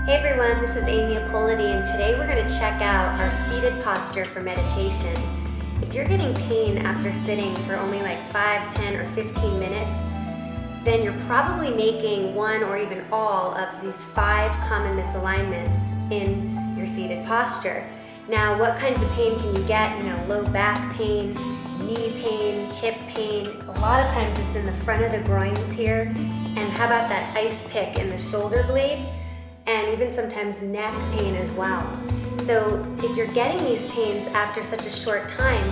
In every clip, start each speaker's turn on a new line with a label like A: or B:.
A: Hey everyone, this is Amy Ippoliti, and today we're going to check out our seated posture for meditation. If you're getting pain after sitting for only like 5, 10, or 15 minutes, then you're probably making one or even all of these 5 common misalignments in your seated posture. Now, what kinds of pain can you get? Low back pain, knee pain, hip pain. A lot of times it's in the front of the groins here. And how about that ice pick in the shoulder blade? And even sometimes neck pain as well. So if you're getting these pains after such a short time,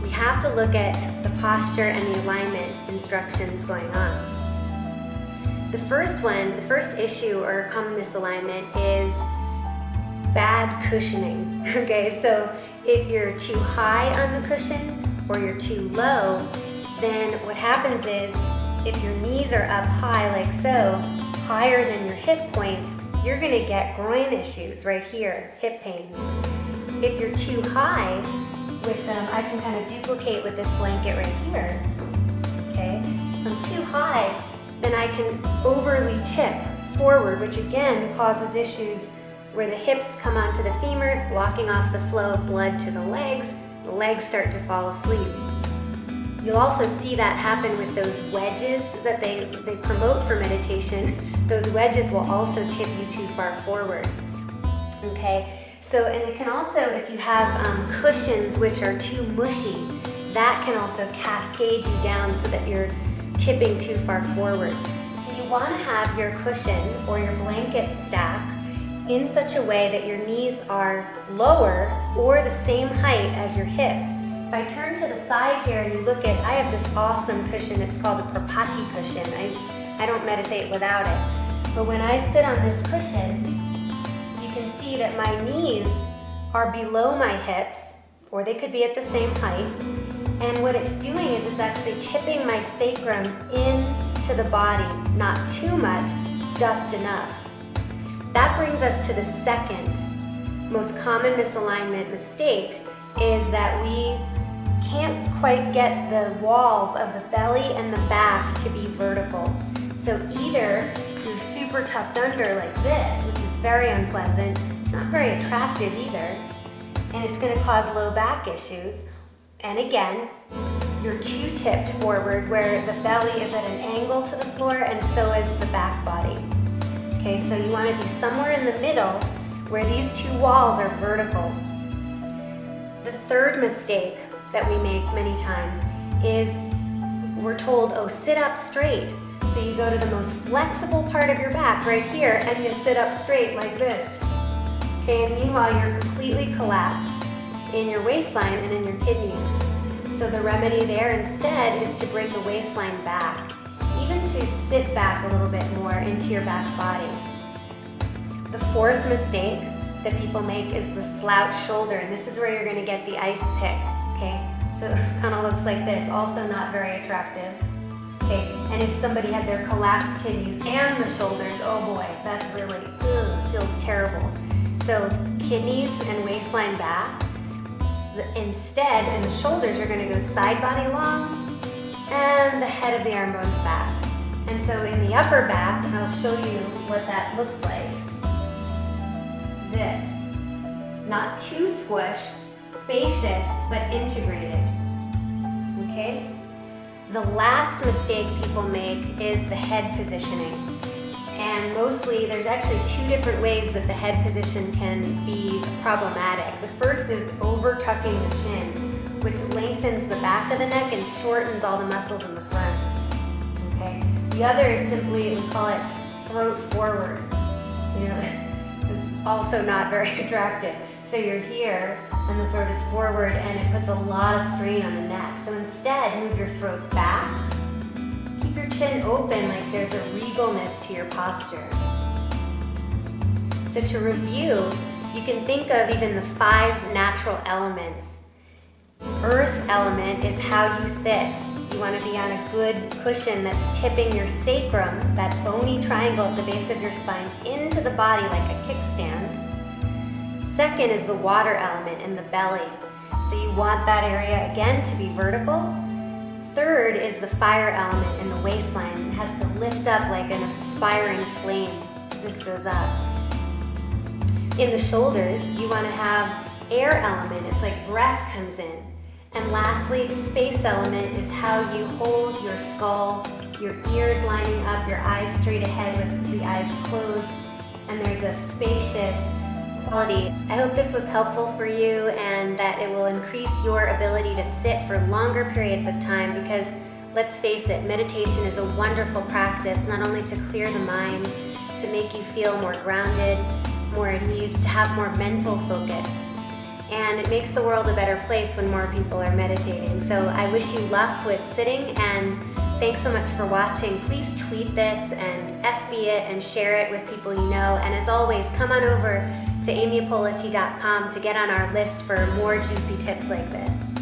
A: we have to look at the posture and the alignment instructions going on. The first issue or common misalignment is bad cushioning. Okay, so if you're too high on the cushion or you're too low, then what happens is if your knees are up high like so, higher than your hip points, you're going to get groin issues right here, hip pain. If you're too high, which I can kind of duplicate with this blanket right here, okay? If I'm too high, then I can overly tip forward, which again causes issues where the hips come onto the femurs, blocking off the flow of blood to the legs start to fall asleep. You'll also see that happen with those wedges that they promote for meditation. Those wedges will also tip you too far forward. Okay, so and it can also, if you have cushions which are too mushy, that can also cascade you down so that you're tipping too far forward. So you want to have your cushion or your blanket stack in such a way that your knees are lower or the same height as your hips. If I turn to the side here and you look at, I have this awesome cushion, it's called a Ippoliti cushion. I don't meditate without it. But when I sit on this cushion, you can see that my knees are below my hips, or they could be at the same height. And what it's doing is it's actually tipping my sacrum into the body, not too much, just enough. That brings us to the second most common misalignment mistake, is that we can't quite get the walls of the belly and the back to be vertical. So either you're super tucked under like this, which is very unpleasant, not very attractive either, and it's going to cause low back issues. And again, you're too tipped forward where the belly is at an angle to the floor and so is the back body. Okay, so you want to be somewhere in the middle where these two walls are vertical. The third mistake that we make many times is we're told, oh, sit up straight. So you go to the most flexible part of your back right here and you sit up straight like this. Okay, and meanwhile you're completely collapsed in your waistline and in your kidneys. So the remedy there instead is to bring the waistline back, even to sit back a little bit more into your back body. The fourth mistake that people make is the slouch shoulder, and this is where you're going to get the ice pick. Okay, so it kind of looks like this, also not very attractive. Okay, and if somebody had their collapsed kidneys and the shoulders, oh boy, that's really, feels terrible. So kidneys and waistline back, instead, and the shoulders are going to go side body long, and the head of the arm bones back. And so in the upper back, I'll show you what that looks like. This, not too squished, spacious, but integrated. Okay? The last mistake people make is the head positioning. And mostly, there's actually 2 different ways that the head position can be problematic. The first is over tucking the chin, which lengthens the back of the neck and shortens all the muscles in the front. Okay? The other is simply, we call it throat forward. Also not very attractive. So you're here and the throat is forward and it puts a lot of strain on the neck. So instead, move your throat back. Keep your chin open like there's a regalness to your posture. So to review, you can think of even the 5 natural elements. Earth element is how you sit. You want to be on a good cushion that's tipping your sacrum, that bony triangle at the base of your spine, into the body like a kickstand. Second is the water element in the belly. So you want that area again to be vertical. Third is the fire element in the waistline. It has to lift up like an aspiring flame. This goes up. In the shoulders, you want to have air element. It's like breath comes in. And lastly, space element is how you hold your skull, your ears lining up, your eyes straight ahead with the eyes closed, and there's a spacious quality. I hope this was helpful for you and that it will increase your ability to sit for longer periods of time, because let's face it, meditation is a wonderful practice, not only to clear the mind, to make you feel more grounded, more at ease, to have more mental focus. And it makes the world a better place when more people are meditating. So I wish you luck with sitting, and thanks so much for watching. Please tweet this and FB it and share it with people you know. And as always, come on over to amyippoliti.com to get on our list for more juicy tips like this.